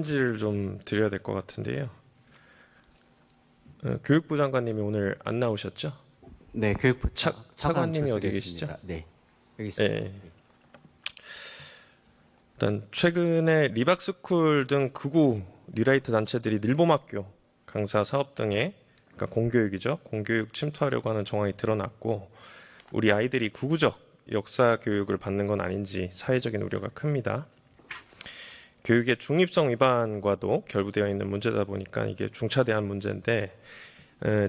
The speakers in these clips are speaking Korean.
질을 좀 드려야 될 것 같은데요. 교육부 장관님이 오늘 안 나오셨죠? 네, 교육부 차관님이 어디 출석했습니다. 계시죠? 네, 여기 있습니다. 예. 일단 최근에 리박스쿨 등 극우 리라이트 단체들이 늘봄학교 강사 사업 등에 그러니까 공교육이죠. 공교육 침투하려고 하는 정황이 드러났고 우리 아이들이 구구적 역사 교육을 받는 건 아닌지 사회적인 우려가 큽니다. 교육의 중립성 위반과도 결부되어 있는 문제다 보니까 이게 중차대한 문제인데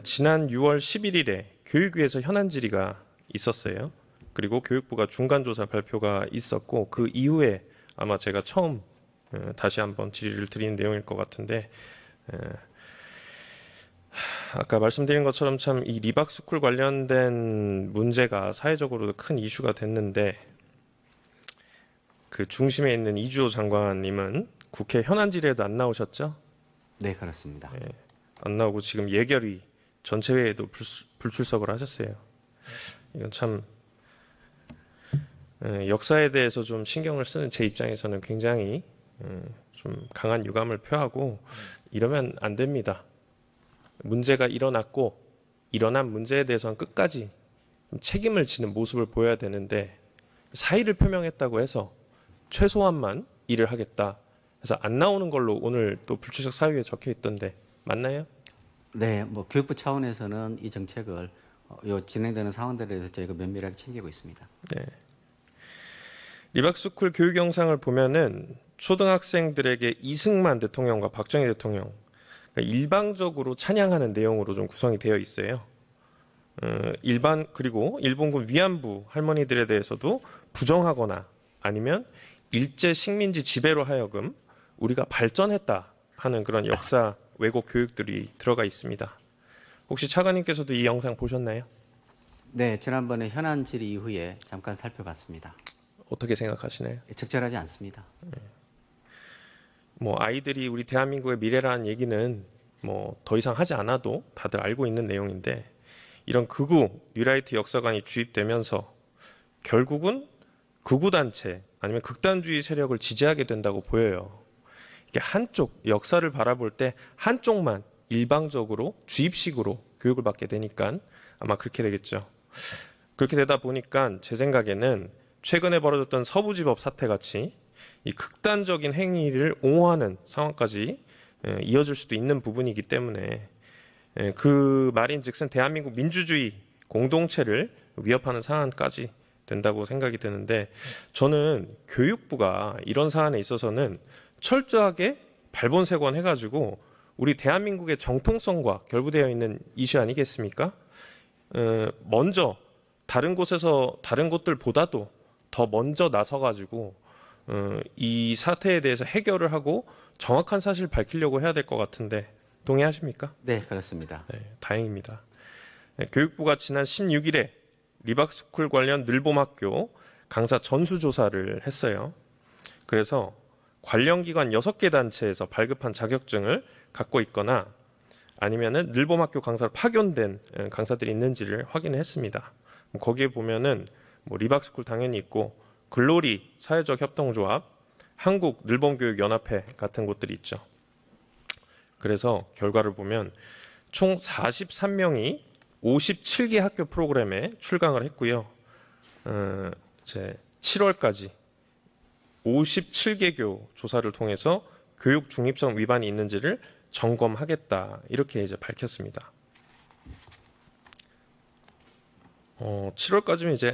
지난 6월 11일에 교육위에서 현안 질의가 있었어요. 그리고 교육부가 중간조사 발표가 있었고 그 이후에 아마 제가 처음 다시 한번 질의를 드리는 내용일 것 같은데 아까 말씀드린 것처럼 참 이 리박스쿨 관련된 문제가 사회적으로도 큰 이슈가 됐는데 그 중심에 있는 이주호 장관님은 국회 현안 질의에도 안 나오셨죠? 네, 그렇습니다. 안 나오고 지금 예결위 전체 회의에도 불출석을 하셨어요. 이건 참 역사에 대해서 좀 신경을 쓰는 제 입장에서는 굉장히 좀 강한 유감을 표하고 이러면 안 됩니다. 문제가 일어났고 일어난 문제에 대해서는 끝까지 책임을 지는 모습을 보여야 되는데 사의를 표명했다고 해서 최소한만 일을 하겠다. 그래서 안 나오는 걸로 오늘 또 불출석 사유에 적혀 있던데 맞나요? 네, 뭐 교육부 차원에서는 이 정책을 진행되는 상황들에 대해서 저희가 면밀하게 챙기고 있습니다. 네. 리박스쿨 교육 영상을 보면은 초등학생들에게 이승만 대통령과 박정희 대통령 그러니까 일방적으로 찬양하는 내용으로 좀 구성이 되어 있어요. 그리고 일본군 위안부 할머니들에 대해서도 부정하거나 아니면 일제 식민지 지배로 하여금 우리가 발전했다 하는 그런 역사 왜곡 교육들이 들어가 있습니다. 혹시 차관님께서도 이 영상 보셨나요? 네, 지난번에 현안 질의 이후에 잠깐 살펴봤습니다. 어떻게 생각하시나요? 적절하지 않습니다. 뭐 아이들이 우리 대한민국의 미래라는 얘기는 뭐 더 이상 하지 않아도 다들 알고 있는 내용인데 이런 극우 뉴라이트 역사관이 주입되면서 결국은 극우 단체 아니면 극단주의 세력을 지지하게 된다고 보여요. 이게 한쪽 역사를 바라볼 때 한쪽만 일방적으로 주입식으로 교육을 받게 되니까 아마 그렇게 되겠죠. 그렇게 되다 보니까 제 생각에는 최근에 벌어졌던 서부지법 사태 같이 이 극단적인 행위를 옹호하는 상황까지 이어질 수도 있는 부분이기 때문에 그 말인즉슨 대한민국 민주주의 공동체를 위협하는 상황까지 된다고 생각이 드는데 저는 교육부가 이런 사안에 있어서는 철저하게 발본색원 해가지고 우리 대한민국의 정통성과 결부되어 있는 이슈 아니겠습니까? 먼저 다른 곳에서 다른 곳들보다도 더 먼저 나서가지고 이 사태에 대해서 해결을 하고 정확한 사실을 밝히려고 해야 될 것 같은데 동의하십니까? 네, 그렇습니다. 네, 다행입니다. 교육부가 지난 16일에 리박스쿨 관련 늘봄학교 강사 전수조사를 했어요. 그래서 관련 기관 6개 단체에서 발급한 자격증을 갖고 있거나 아니면은 늘봄학교 강사로 파견된 강사들이 있는지를 확인을 했습니다. 거기에 보면은 뭐 리박스쿨 당연히 있고 글로리 사회적 협동조합, 한국 늘봄교육연합회 같은 곳들이 있죠. 그래서 결과를 보면 총 43명이 57개 학교 프로그램에 출강을 했고요. 이제 7월까지 57개교 조사를 통해서 교육 중립성 위반이 있는지를 점검하겠다 이렇게 이제 밝혔습니다. 7월까지면 이제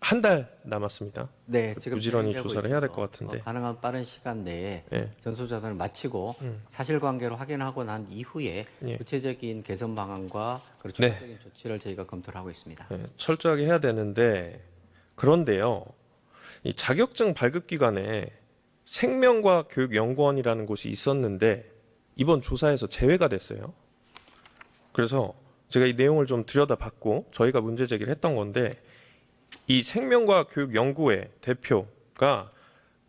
한 달 남았습니다. 네, 지금 부지런히 진행되고 조사를 해야 될 있어서 것 같은데. 가능한 빠른 시간 내에 네. 전수조사를 마치고 사실관계를 확인하고 난 이후에 예. 구체적인 개선 방안과 그리고 네. 추가적인 조치를 저희가 검토를 하고 있습니다. 철저하게 해야 되는데 그런데요. 이 자격증 발급 기관에 생명과 교육연구원이라는 곳이 있었는데 이번 조사에서 제외가 됐어요. 그래서 제가 이 내용을 좀 들여다봤고 저희가 문제 제기를 했던 건데 이 생명과 교육연구회 대표가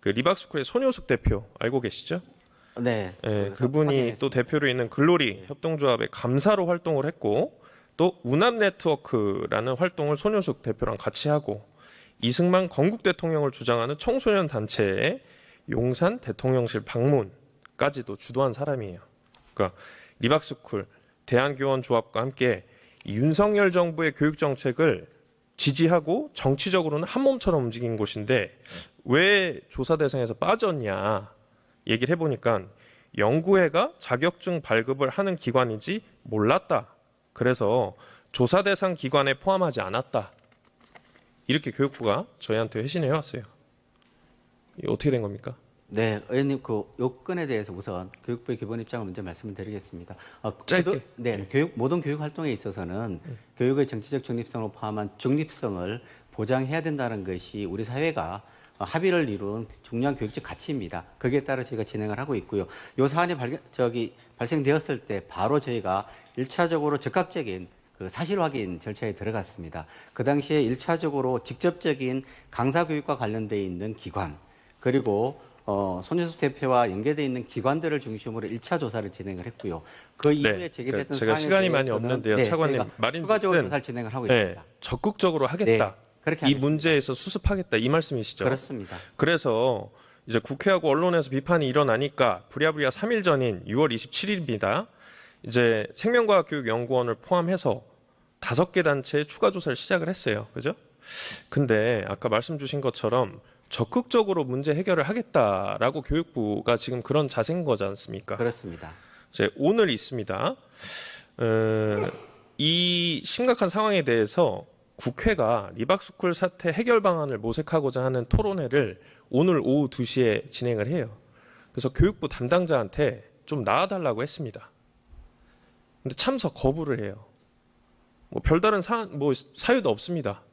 그 리박스쿨의 손효숙 대표 알고 계시죠? 네, 그분이 또 대표로 있는 글로리 협동조합의 감사로 활동을 했고 또 우남 네트워크라는 활동을 손효숙 대표랑 같이 하고 이승만 건국 대통령을 주장하는 청소년 단체의 용산 대통령실 방문 교육부까지도 주도한 사람이에요. 그러니까 리박스쿨, 대한교원조합과 함께 이 윤석열 정부의 교육 정책을 지지하고 정치적으로는 한 몸처럼 움직인 곳인데 왜 조사 대상에서 빠졌냐 얘기를 해보니까 연구회가 자격증 발급을 하는 기관인지 몰랐다. 그래서 조사 대상 기관에 포함하지 않았다. 이렇게 교육부가 저희한테 회신해 왔어요. 이게 어떻게 된 겁니까? 네, 의원님 그 요건에 대해서 우선 교육부의 기본 입장을 먼저 말씀을 드리겠습니다. 짧게. 모든 교육 활동에 있어서는 교육의 정치적 중립성을 포함한 중립성을 보장해야 된다는 것이 우리 사회가 합의를 이룬 중요한 교육적 가치입니다. 거기에 따라 저희가 진행을 하고 있고요. 이 사안이 발생되었을 때 바로 저희가 1차적으로 적극적인 그 사실 확인 절차에 들어갔습니다. 그 당시에 1차적으로 직접적인 강사 교육과 관련돼 있는 기관 그리고 손혜숙 대표와 연계되어 있는 기관들을 중심으로 1차 조사를 진행을 했고요. 그 이후에 제기됐던 제가 사안에 시간이 많이 대해서는 없는데요. 차관님 추가적으로 말인즉슨 조사를 진행을 하고 있습니다. 적극적으로 하겠다. 네, 그렇게 이 하겠습니다. 문제에서 수습하겠다 이 말씀이시죠? 그렇습니다. 그래서 이제 국회하고 언론에서 비판이 일어나니까 부랴부랴 3일 전인 6월 27일입니다. 이제 생명과학교육연구원을 포함해서 5개 단체의 추가 조사를 시작을 했어요. 그죠? 근데 아까 말씀 주신 것처럼 적극적으로 문제 해결을 하겠다라고 교육부가 지금 그런 자세인 거지 않습니까? 그렇습니다. 이제 오늘 있습니다. 이 심각한 상황에 대해서 국회가 리박스쿨 사태 해결 방안을 모색하고자 하는 토론회를 오늘 오후 2시에 진행을 해요. 그래서 교육부 담당자한테 좀 나와달라고 했습니다. 근데 참석 거부를 해요. 뭐 별다른 사유도 없습니다.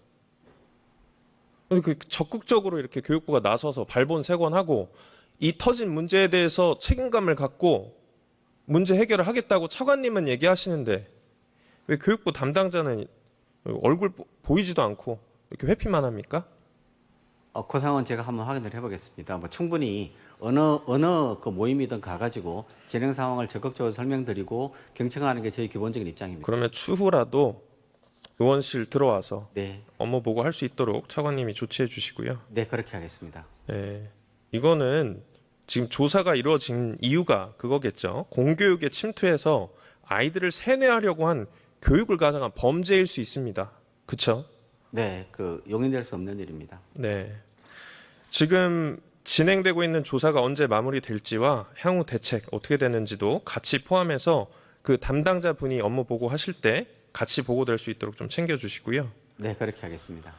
적극적으로 이렇게 교육부가 나서서 발본색원하고 이 터진 문제에 대해서 책임감을 갖고 문제 해결을 하겠다고 차관님은 얘기하시는데 왜 교육부 담당자는 얼굴 보이지도 않고 이렇게 회피만 합니까? 그 상황은 제가 한번 확인을 해보겠습니다. 뭐 충분히 어느 그 모임이든 가가지고 진행 상황을 적극적으로 설명드리고 경청하는 게 저희 기본적인 입장입니다. 그러면 추후라도 의원실 들어와서 네, 업무 보고할 수 있도록 차관님이 조치해 주시고요. 네 그렇게 하겠습니다. 이거는 지금 조사가 이루어진 이유가 그거겠죠. 공교육에 침투해서 아이들을 세뇌하려고 한 교육을 가장한 범죄일 수 있습니다. 그렇죠? 네, 그 용인될 수 없는 일입니다. 네. 지금 진행되고 있는 조사가 언제 마무리될지와 향후 대책 어떻게 되는지도 같이 포함해서 그 담당자 분이 업무 보고하실 때 같이 보고될 수 있도록 좀 챙겨주시고요. 네, 그렇게 하겠습니다.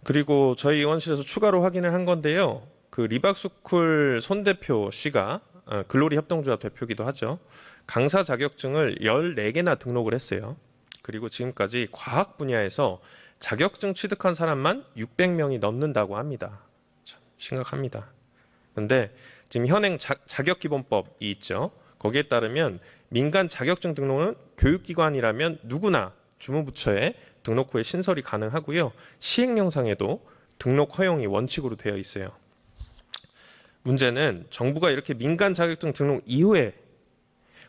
그리고 저희 의원실에서 추가로 확인을 한 건데요. 그 리박스쿨 손 대표 씨가 글로리 협동조합 대표기도 하죠. 강사 자격증을 14개나 등록을 했어요. 그리고 지금까지 과학 분야에서 자격증 취득한 사람만 600명이 넘는다고 합니다. 참 심각합니다. 그런데 지금 현행 자격기본법이 있죠. 거기에 따르면 민간 자격증 등록은 교육기관이라면 누구나 주무부처에 등록 후에 신설이 가능하고요. 시행령상에도 등록 허용이 원칙으로 되어 있어요. 문제는 정부가 이렇게 민간 자격증 등록 이후에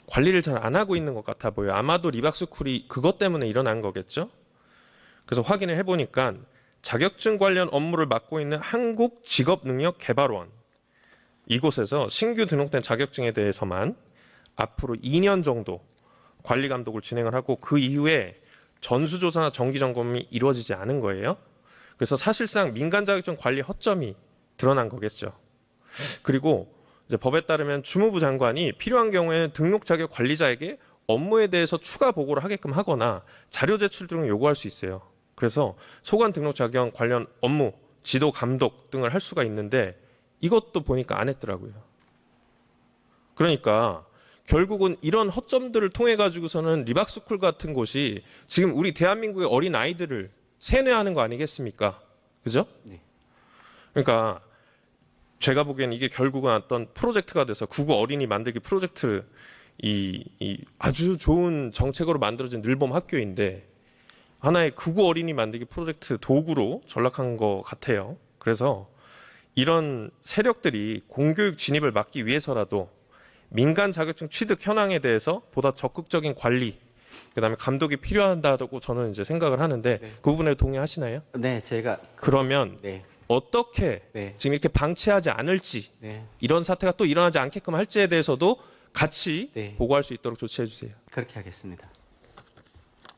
관리를 잘 안 하고 있는 것 같아 보여요. 아마도 리박스쿨이 그것 때문에 일어난 거겠죠. 그래서 확인을 해보니까 자격증 관련 업무를 맡고 있는 한국직업능력개발원 이곳에서 신규 등록된 자격증에 대해서만 앞으로 2년 정도 관리 감독을 진행을 하고 그 이후에 전수조사나 정기점검이 이루어지지 않은 거예요. 그래서 사실상 민간 자격증 관리 허점이 드러난 거겠죠. 그리고 이제 법에 따르면 주무부 장관이 필요한 경우에는 등록 자격 관리자에게 업무에 대해서 추가 보고를 하게끔 하거나 자료 제출 등을 요구할 수 있어요. 그래서 소관 등록 자격 관련 업무, 지도 감독 등을 할 수가 있는데 이것도 보니까 안 했더라고요. 그러니까 결국은 이런 허점들을 통해 가지고서는 리박스쿨 같은 곳이 지금 우리 대한민국의 어린 아이들을 세뇌하는 거 아니겠습니까? 그죠? 네. 그러니까 제가 보기엔 이게 결국은 어떤 프로젝트가 돼서 국어 어린이 만들기 프로젝트 이 아주 좋은 정책으로 만들어진 늘봄 학교인데 하나의 국어 어린이 만들기 프로젝트 도구로 전락한 것 같아요. 그래서 이런 세력들이 공교육 진입을 막기 위해서라도 민간 자격증 취득 현황에 대해서 보다 적극적인 관리, 그다음에 감독이 필요하다고 저는 이제 생각을 하는데 네. 그 부분에 동의하시나요? 네, 제가 그러면 네, 어떻게 네. 지금 이렇게 방치하지 않을지 네. 이런 사태가 또 일어나지 않게끔 할지에 대해서도 같이 네. 보고할 수 있도록 조치해 주세요. 그렇게 하겠습니다.